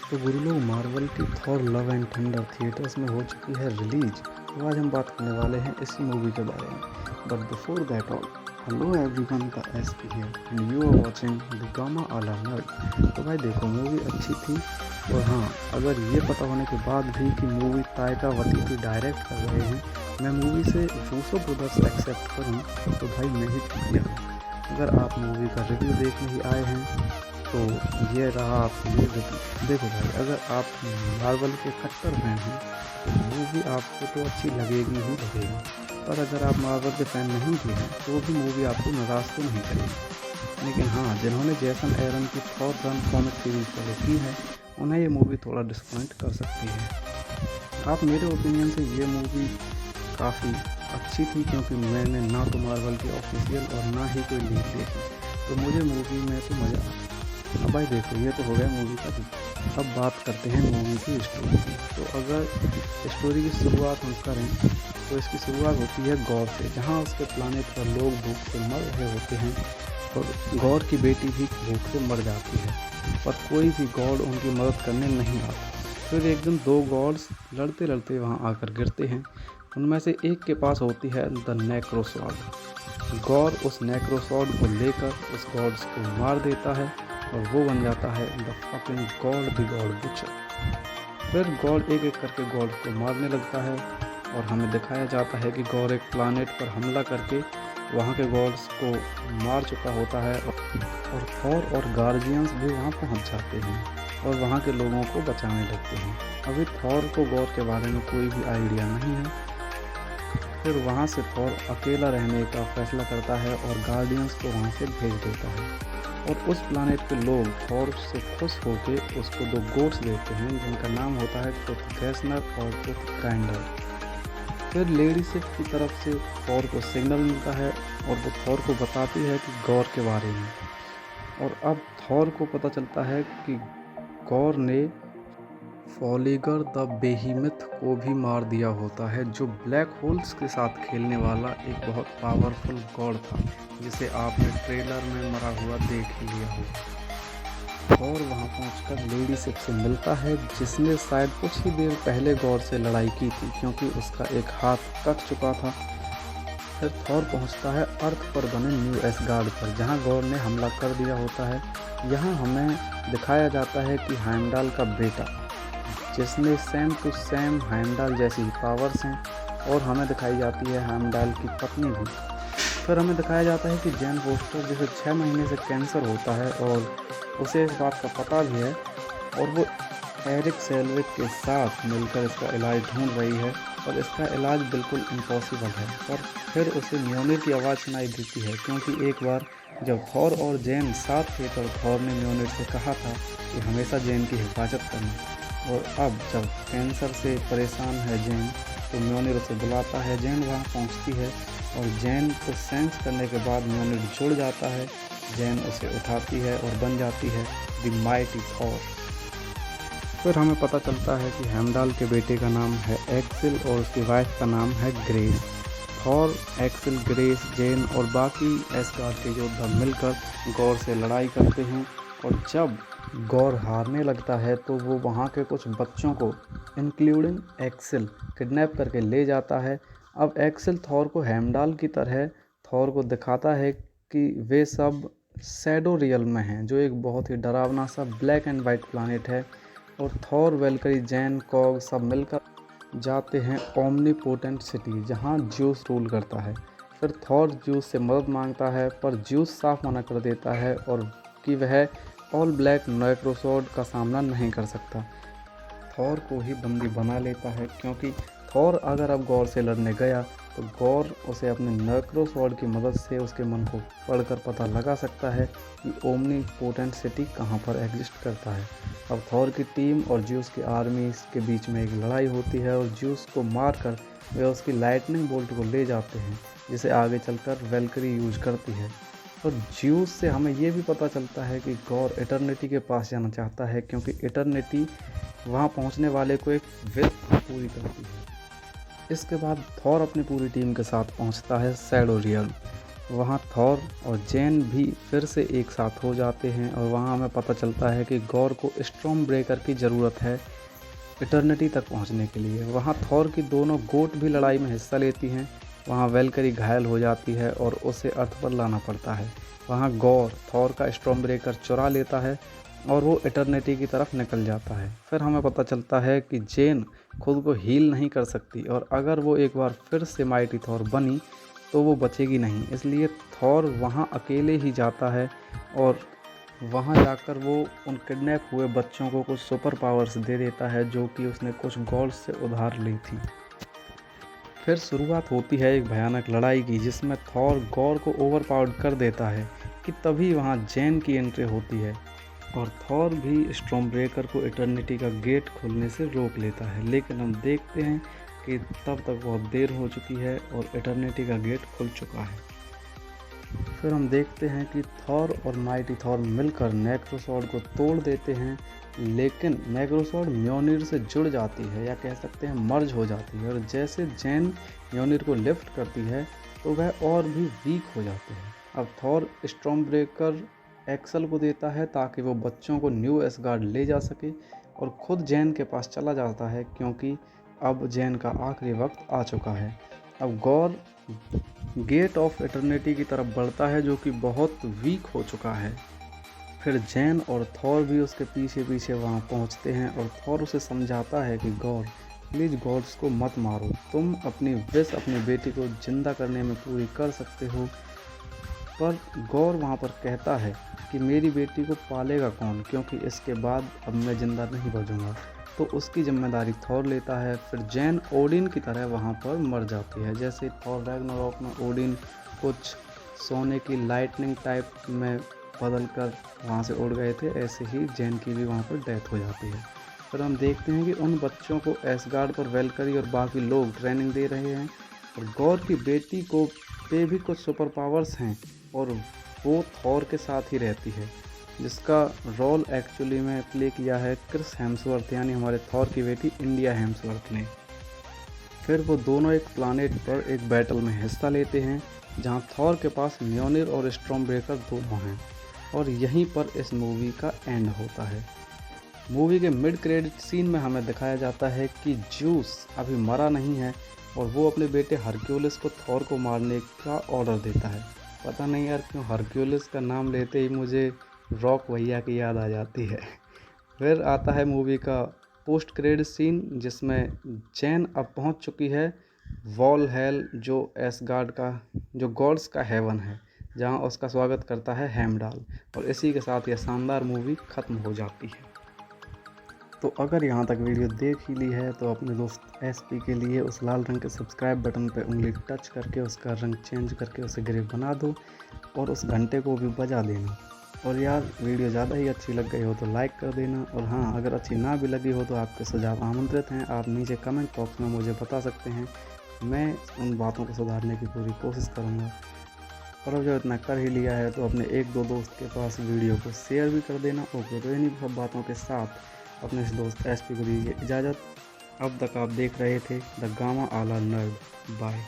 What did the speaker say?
तो गुरु लोग, मार्वल की Thor love and thunder theatres में हो चुकी है रिलीज। तो आज हम बात करने वाले हैं इसी मूवी के बारे में। But before that all, hello everyone, का एसपी है and you are watching the gamma आला नर्ड। तो भाई देखो, मूवी अच्छी थी। और हाँ, अगर ये पता होने के बाद भी कि मूवी ताइका वाइटिटी डायरेक्ट कर रहे हैं, मैं मूवी से रूसो ब्रदर्स एक्सेप्ट करूँ तो भाई मैं ही चूक गया हूँ। अगर आप मूवी का रिव्यू देखने ही आए हैं तो ये रहा आपके लिए रिव्यू। देखो भाई, अगर आप मार्वल के कट्टर फैन हैं तो मूवी आपको तो अच्छी लगेगी ही लगेगी। पर अगर आप मार्वल के फैन नहीं भी हैं तो भी मूवी आपको निराश तो नहीं करेगी। लेकिन हाँ, जिन्होंने जेसन एरन की Thor run comic series follow की है, उन्हें ये मूवी थोड़ा डिसपॉइंट कर सकती है। आप मेरे ओपिनियन से ये मूवी काफ़ी अच्छी थी, क्योंकि मैंने ना तो मार्वल की ऑफिशियल और ना ही कोई लीक देखी, तो मुझे मूवी में तो मज़ा आया। अब भाई देखो, ये तो हो गया मूवी का रिव्यू। अब बात करते हैं मूवी की स्टोरी की। तो अगर स्टोरी की शुरुआत हम करें तो इसकी शुरुआत होती है गौर से, जहाँ उसके प्लानेट पर लोग भूख से मर रहे होते हैं और गौर की बेटी भी भूख से मर जाती है, पर कोई भी गॉड उनकी मदद करने नहीं आता। फिर एक दिन दो गॉड्स लड़ते लड़ते वहाँ आकर गिरते हैं। उनमें से एक के पास होती है द नेक्रोसॉर्ड। गौर उस नेक्रोसॉर्ड को लेकर उस गॉड्स को मार देता है और वो बन जाता है the fucking God, the God butcher. फिर गॉड एक एक करके गॉड को मारने लगता है और हमें दिखाया जाता है कि गॉड एक प्लानेट पर हमला करके वहाँ के गॉड्स को मार चुका होता है और थॉर और गार्जियंस भी वहाँ पहुँच जाते हैं और वहाँ के लोगों को बचाने लगते हैं। अभी थॉर को गॉड के बारे में कोई भी आइडिया नहीं है। फिर वहाँ से थॉर अकेला रहने का फैसला करता है और गार्डियंस को वहाँ से भेज देता है। और उस प्लानेट के लोग थॉर से खुश होकर उसको दो गोट्स देते हैं, जिनका नाम होता है टूथ गैसनर और टूथ ग्राइंडर। फिर लेडी शिप की तरफ से थॉर को सिग्नल मिलता है और वो थॉर को बताती है कि गौर के बारे में। और अब थॉर को पता चलता है कि गौर ने फॉलिगर द बेहीमिथ को भी मार दिया होता है, जो ब्लैक होल्स के साथ खेलने वाला एक बहुत पावरफुल गॉड था, जिसे आपने ट्रेलर में मरा हुआ देख ही लिया हो। और वहां पहुंचकर लेडी शिप से मिलता है, जिसने शायद कुछ ही देर पहले गॉड से लड़ाई की थी, क्योंकि उसका एक हाथ कट चुका था। फिर थॉर पहुंचता है अर्थ पर बने न्यू एसगार्ड पर, जहां गॉड ने हमला कर दिया होता है। यहाँ हमें दिखाया जाता है कि हाइमडाल का बेटा, जिसमें सेम टू सेम हाइमडाल जैसी पावर्स हैं, और हमें दिखाई जाती है हाइमडाल की पत्नी भी। फिर हमें दिखाया जाता है कि जैन फोस्टर, जिसे 6 महीने से कैंसर होता है और उसे इस बात का पता भी है, और वो एरिक सेल्विक के साथ मिलकर इसका इलाज ढूंढ रही है, और इसका इलाज बिल्कुल इम्पॉसिबल है। पर फिर उसे म्योनिर की आवाज़ सुनाई देती है, क्योंकि एक बार जब थॉर और जैन साथ थे तो थॉर ने म्योनिर से कहा था कि हमेशा जैन की हिफाजत करना। और अब जब कैंसर से परेशान है जैन, तो म्योनिर उसे बुलाता है। जैन वहाँ पहुँचती है और जैन को सेंस करने के बाद म्योनिर जुड़ जाता है। जैन उसे उठाती है और बन जाती है द माइटी थॉर। फिर हमें पता चलता है कि हेमडाल के बेटे का नाम है एक्सिल और उसकी वाइफ का नाम है Grace. Thor, Axl, Grace, Jane और बाकी एसगार्ड के योद्धा मिलकर गौर से लड़ाई करते हैं, और जब गौर हारने लगता है तो वो वहाँ के कुछ बच्चों को, इंक्लूडिंग एक्सिल, किडनैप करके ले जाता है। अब एक्सिल थॉर को हेमडाल की तरह थॉर को दिखाता है कि वे सब शैडो रियल में हैं, जो एक बहुत ही डरावना सा ब्लैक एंड वाइट प्लानेट है। और थॉर, वेलकरी, जैन, कॉग सब मिलकर जाते हैं ओमनीपोटेंट सिटी, जहाँ ज्यूस रूल करता है। फिर थॉर ज्यूस से मदद मांगता है, पर ज्यूस साफ मना कर देता है और कि वह ऑल ब्लैक नेक्रोसॉर्ड का सामना नहीं कर सकता। थॉर को ही बंदी बना लेता है, क्योंकि थॉर अगर अब गौर से लड़ने गया तो गौर उसे अपने नेक्रोसॉर्ड की मदद से उसके मन को पढ़कर पता लगा सकता है कि ओमनीपोटेंट सिटी कहाँ पर एग्जिस्ट करता है। अब थॉर की टीम और ज्यूस की आर्मी के बीच में एक लड़ाई होती है, और ज्यूस को मारकर वे उसकी लाइटनिंग बोल्ट को ले जाते हैं, जिसे आगे चलकर वेलकरी यूज करती है। और ज्यूस से हमें ये भी पता चलता है कि गौर इटर्निटी के पास जाना चाहता है, क्योंकि इटर्निटी वहाँ पहुँचने वाले को एक विश पूरी करती है। इसके बाद थॉर अपनी पूरी टीम के साथ पहुँचता है शैडो रियल, वहाँ थॉर और जेन भी फिर से एक साथ हो जाते हैं और वहाँ हमें पता चलता है कि गॉर को स्टॉर्म ब्रेकर की ज़रूरत है इटर्निटी तक पहुँचने के लिए। वहाँ थॉर की दोनों गोट भी लड़ाई में हिस्सा लेती हैं। वहाँ वेलकरी घायल हो जाती है और उसे अर्थ पर लाना पड़ता है। वहाँ गॉर थॉर का स्टॉर्म ब्रेकर चुरा लेता है और वो इटर्निटी की तरफ निकल जाता है। फिर हमें पता चलता है कि जेन खुद को हील नहीं कर सकती और अगर वो एक बार फिर से माइटी थॉर बनी तो वो बचेगी नहीं, इसलिए थॉर वहाँ अकेले ही जाता है और वहाँ जाकर वो उन किडनैप हुए बच्चों को कुछ सुपर पावर्स दे देता है जो कि उसने कुछ गॉड्स से उधार ली थी। फिर शुरुआत होती है एक भयानक लड़ाई की जिसमें थॉर गॉर को ओवरपावर्ड कर देता है कि तभी वहाँ जेन की एंट्री होती है और थॉर भी स्टॉर्म ब्रेकर को इटर्निटी का गेट खोलने से रोक लेता है। लेकिन हम देखते हैं कि तब तक बहुत देर हो चुकी है और इटर्निटी का गेट खुल चुका है। फिर हम देखते हैं कि थॉर और माइटी थॉर मिलकर नेक्रोसॉर्ड को तोड़ देते हैं, लेकिन नेक्रोसॉर्ड म्योनिर से जुड़ जाती है या कह सकते हैं मर्ज हो जाती है और जैसे जेन म्योनिर को लिफ्ट करती है तो वह और भी वीक हो जाती है। अब थॉर स्टॉर्म ब्रेकर एक्सल को देता है ताकि वो बच्चों को न्यू एसगार्ड ले जा सके और खुद जेन के पास चला जाता है क्योंकि अब जेन का आखिरी वक्त आ चुका है। अब गॉर गेट ऑफ इटर्निटी की तरफ बढ़ता है जो कि बहुत वीक हो चुका है। फिर जेन और थॉर भी उसके पीछे पीछे वहाँ पहुँचते हैं और थॉर उसे समझाता है कि गॉर प्लीज़ गॉड्स को मत मारो, तुम अपनी विश अपनी बेटी को जिंदा करने में पूरी कर सकते हो। पर गौर वहाँ पर कहता है कि मेरी बेटी को पालेगा कौन, क्योंकि इसके बाद अब मैं ज़िंदा नहीं बचूंगा। तो उसकी जिम्मेदारी थॉर लेता है। फिर जेन ओडिन की तरह वहाँ पर मर जाती है। जैसे थॉर रैग्नारॉक में ओडिन कुछ सोने की लाइटनिंग टाइप में बदल कर वहाँ से उड़ गए थे, ऐसे ही जेन की भी वहाँ पर डेथ हो जाती है। फिर हम देखते हैं कि उन बच्चों को एसगार्ड पर वेलकरी और बाकी लोग ट्रेनिंग दे रहे हैं और गौर की बेटी को पे भी कुछ सुपर पावर्स हैं और वो थॉर के साथ ही रहती है, जिसका रोल एक्चुअली में प्ले किया है क्रिस हेम्सवर्थ यानी हमारे थॉर की बेटी इंडिया हेम्सवर्थ ने। फिर वो दोनों एक प्लानेट पर एक बैटल में हिस्सा लेते हैं जहां थॉर के पास म्योनिर और स्टॉर्म ब्रेकर दोनों हैं और यहीं पर इस मूवी का एंड होता है। मूवी के मिड क्रेडिट सीन में हमें दिखाया जाता है कि ज्यूस अभी मरा नहीं है और वो अपने बेटे हरक्यूलिस को थॉर को मारने का ऑर्डर देता है। पता नहीं यार क्यों हरक्यूलिस का नाम लेते ही मुझे रॉक भैया की याद आ जाती है। फिर आता है मूवी का पोस्ट क्रेडिट सीन जिसमें जेन अब पहुंच चुकी है वॉल हेल, जो एसगार्ड का जो गॉड्स का हेवन है, जहां उसका स्वागत करता है हेमडाल। और इसी के साथ यह शानदार मूवी ख़त्म हो जाती है। तो अगर यहाँ तक वीडियो देख ही ली है तो अपने दोस्त एसपी के लिए उस लाल रंग के सब्सक्राइब बटन पर उंगली टच करके उसका रंग चेंज करके उसे ग्रे बना दो और उस घंटे को भी बजा देना। और यार वीडियो ज़्यादा ही अच्छी लग गई हो तो लाइक कर देना। और हाँ, अगर अच्छी ना भी लगी हो तो आपके सुझाव आमंत्रित हैं, आप नीचे कमेंट बॉक्स में मुझे बता सकते हैं, मैं उन बातों को सुधारने की पूरी कोशिश करूँगा। और अब जब इतना कर ही लिया है तो अपने एक दो दोस्त के पास वीडियो को शेयर भी कर देना। ओके, तो इन्हीं सब बातों के साथ अपने इस दोस्त एसपी को दीजिए इजाज़त। अब तक आप देख रहे थे द गामा आला नर्ड। बाय।